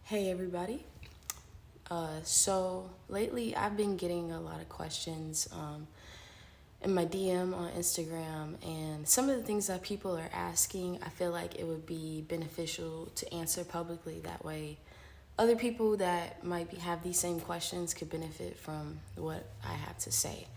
Hey everybody. So lately I've been getting a lot of questions in my DM on Instagram, and some of the things that people are asking, I feel like it would be beneficial to answer publicly. That way, other people that have these same questions could benefit from what I have to say.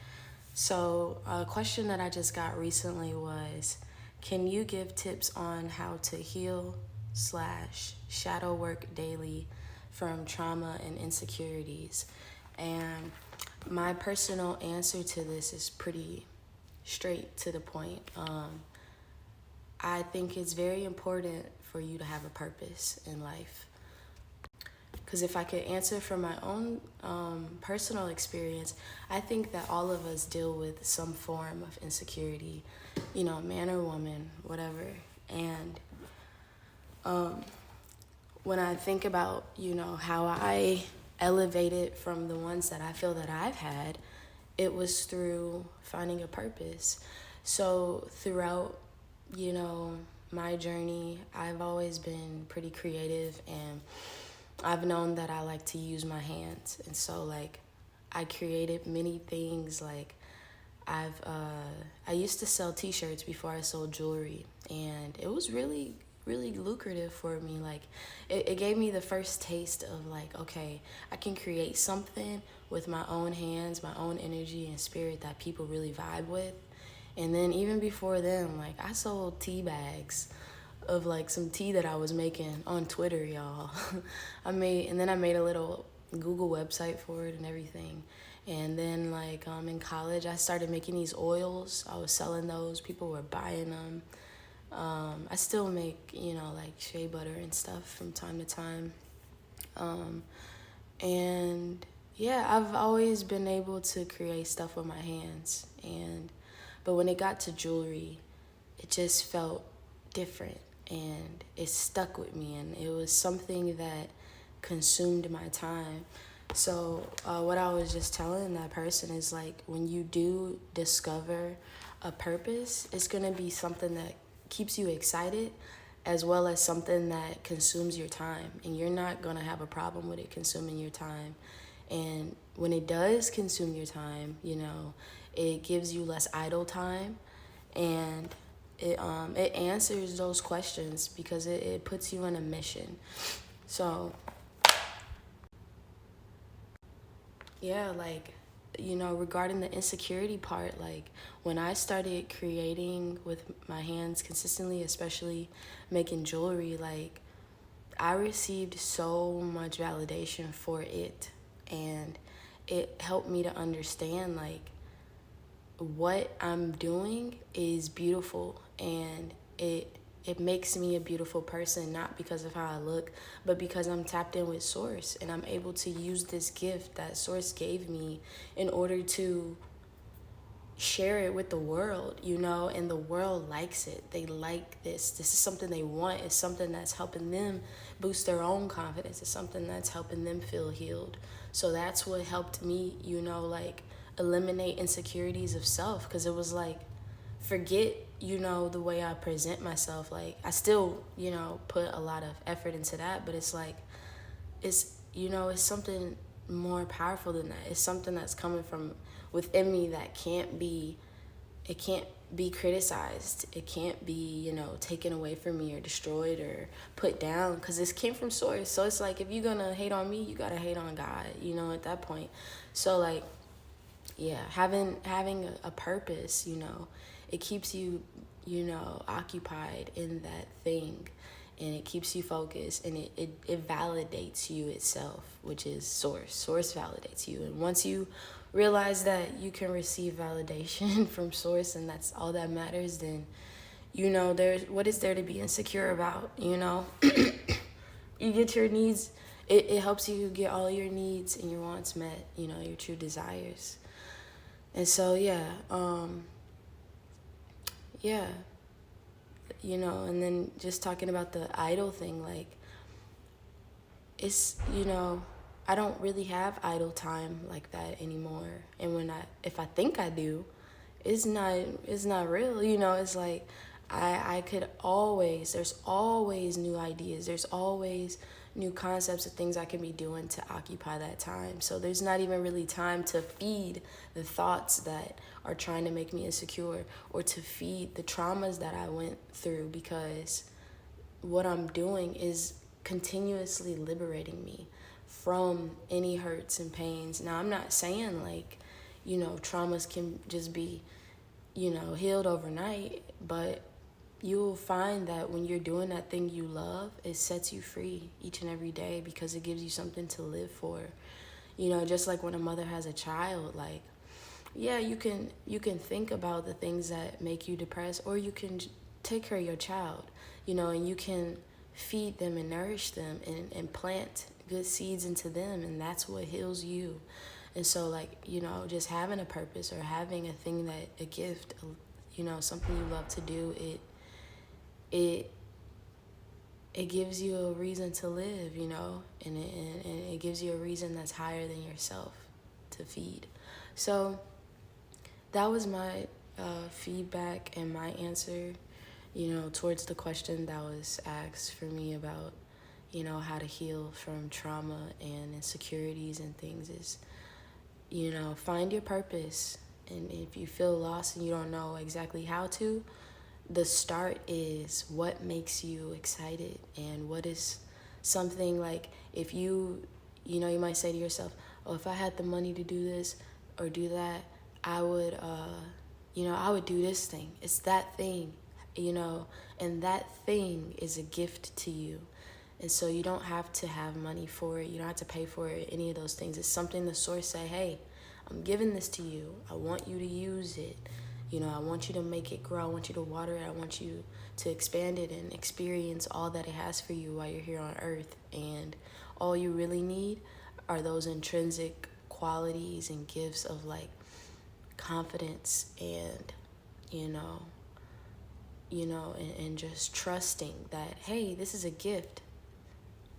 So, a question that I just got recently was, can you give tips on how to heal slash shadow work daily from trauma and insecurities? And my personal answer to this is pretty straight to the point. I think it's very important for you to have a purpose in life. Because if I could answer from my own personal experience, I think that all of us deal with some form of insecurity, man or woman, whatever. And when I think about, how I elevated from the ones that I feel that I've had, it was through finding a purpose. So throughout, my journey, I've always been pretty creative, and I've known that I like to use my hands. And so I created many things. I used to sell t-shirts before I sold jewelry, and it was really lucrative for me. It gave me the first taste of okay, I can create something with my own hands, my own energy and spirit that people really vibe with. And then even before then, I sold tea bags of some tea that I was making on Twitter, y'all. I made a little Google website for it and everything. And then in college, I started making these oils. I was selling those. People were buying them. I still make, shea butter and stuff from time to time. And yeah, I've always been able to create stuff with my hands. But when it got to jewelry, it just felt different, and it stuck with me, and it was something that consumed my time. So what I was just telling that person is when you do discover a purpose, it's going to be something that keeps you excited, as well as something that consumes your time, and you're not going to have a problem with it consuming your time. And when it does consume your time, it gives you less idle time, and it answers those questions because it puts you on a mission. So yeah, regarding the insecurity part, when I started creating with my hands consistently, especially making jewelry, I received so much validation for it, and it helped me to understand what I'm doing is beautiful, and it makes me a beautiful person, not because of how I look, but because I'm tapped in with Source, and I'm able to use this gift that Source gave me in order to share it with the world, and the world likes it. They like this. This is something they want. It's something that's helping them boost their own confidence. It's something that's helping them feel healed. So that's what helped me, eliminate insecurities of self, because it was forget, the way I present myself. I still, put a lot of effort into that, but it's it's something more powerful than that. It's something that's coming from within me that can't be criticized. It can't be, taken away from me or destroyed or put down, because this came from Source. So it's if you're gonna hate on me, you gotta hate on God, at that point. So yeah, having a purpose, it keeps you, occupied in that thing, and it keeps you focused, and it validates you itself, which is Source. Source validates you. And once you realize that you can receive validation from Source, and that's all that matters, then, there's what is there to be insecure about, You get your needs, it helps you get all your needs and your wants met, your true desires. And so, yeah, and then just talking about the idol thing, it's, I don't really have idle time like that anymore. And if I think I do, it's not real, it's I could always, there's always new ideas. There's always new concepts of things I can be doing to occupy that time. So there's not even really time to feed the thoughts that are trying to make me insecure, or to feed the traumas that I went through, because what I'm doing is continuously liberating me from any hurts and pains. Now, I'm not saying like, traumas can just be, healed overnight, but you'll find that when you're doing that thing you love, it sets you free each and every day, because it gives you something to live for. Just like when a mother has a child, like, yeah, you can think about the things that make you depressed, or you can take care of your child, and you can feed them and nourish them, and plant good seeds into them, and that's what heals you. And so, like, just having a purpose, or having a thing, that a gift, something you love to do, it gives you a reason to live, and it gives you a reason that's higher than yourself to feed. So that was my feedback and my answer, towards the question that was asked for me about, how to heal from trauma and insecurities and things, is, find your purpose. And if you feel lost and you don't know exactly how to, the start is what makes you excited, and what is something, like, if you might say to yourself, oh, if I had the money to do this or do that, I would I would do this thing. It's that thing, and that thing is a gift to you. And so you don't have to have money for it. You don't have to pay for it, any of those things. It's something the source say, hey, I'm giving this to you. I want you to use it. I want you to make it grow. I want you to water it. I want you to expand it and experience all that it has for you while you're here on earth. And all you really need are those intrinsic qualities and gifts of, like, confidence and, and just trusting that, hey, this is a gift.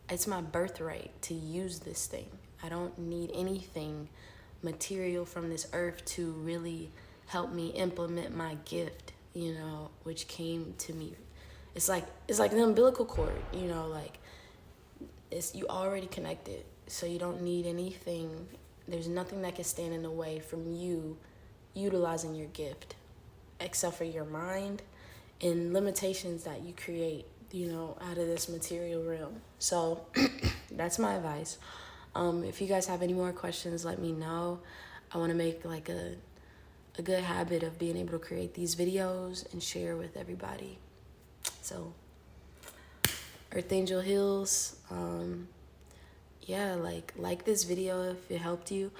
It's my birthright to use this thing. I don't need anything material from this earth to really help me implement my gift, which came to me. It's like the umbilical cord, like, it's, you already connected, so you don't need anything. There's nothing that can stand in the way from you utilizing your gift, except for your mind and limitations that you create, out of this material realm. So that's my advice. If you guys have any more questions, let me know. I want to make, like, a good habit of being able to create these videos and share with everybody. So, Earth Angel Hills, yeah, like this video if it helped you.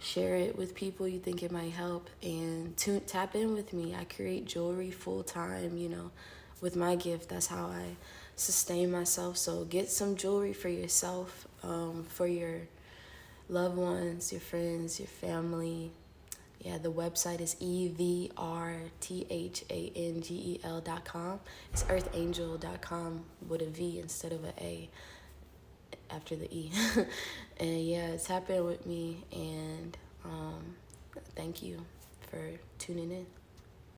Share it with people you think it might help, and tap in with me. I create jewelry full time, with my gift. That's how I sustain myself. So get some jewelry for yourself, for your loved ones, your friends, your family. Yeah, the website is EVRTHANGEL.com. It's earthangel.com with a V instead of an A after the E. And yeah, tap in with me, and thank you for tuning in.